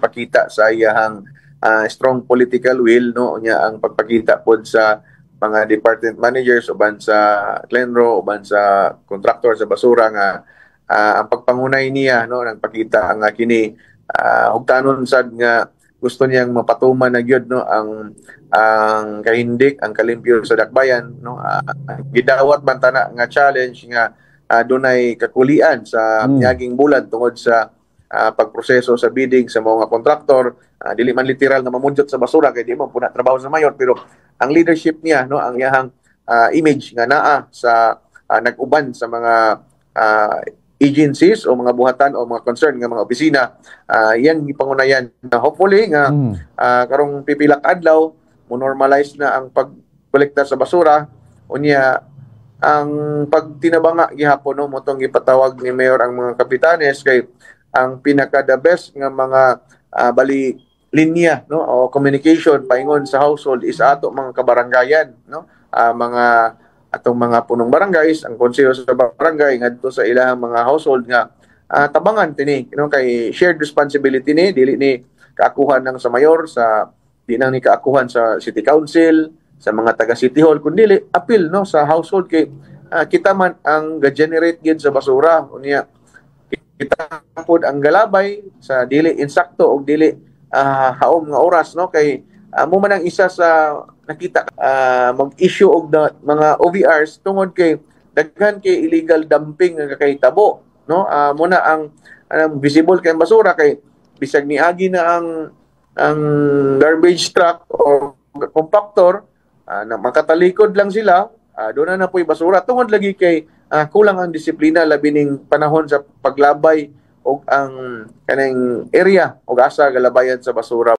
nagpakita sa iyang strong political will, no, nya ang pagpakita pod sa mga department managers uban sa Clenro uban sa contractor sa basura nga ang pagpangunay niya, no, nagpakita ang kini hugtanon sad nga gusto niyang mapatuman na gyud, no, ang kahindik, ang kalimpyo sa dakbayan, no. Gidawat man tana nga challenge nga dunay kakulian sa miaging bulan tungod sa pagproseso sa bidding sa mga kontraktor. Dili man literal nga mamunjot sa basura kay di man puna trabaho sa mayor, pero ang leadership niya, no, ang iyang image nga naa sa nag-uban sa mga agencies o mga buhatan o mga concern nga mga opisina, yan gipangunayan na hopefully nga karong pipilak adlaw mo normalize na ang pagkolekta sa basura unya ang pagtinabanga gihapon, no, motong gipatawag ni mayor ang mga kapitanes kay ang pinaka the best nga mga bali linya, no, o communication paingon sa household is ato mga kabaranggayan, no, mga atong mga punong barangays, ang konseho sa barangay ngadto sa ilahang mga household nga tabangan tini, no, kay shared responsibility ni dili ni kaakuhan ng sa mayor, sa di nang ni kaakuhan sa city council, sa mga taga city hall, kundi appeal, no, sa household kay kita man ang ga-generate gid sa basura unya kita pod ang galabay sa dili insakto og dili haom nga oras, no, kay mo man ang isa sa nakita mag-issue og mga OVRs tungod kay daghan kay illegal dumping nga kakahitabo, no. Muna ang visible kay basura kay bisag niagi na ang garbage truck o compactor na makatalikod lang sila, doon na po'y basura tungod lagi kay kulang ang disiplina labi ning panahon sa paglabay og ang kanang area og asa galabayan sa basura.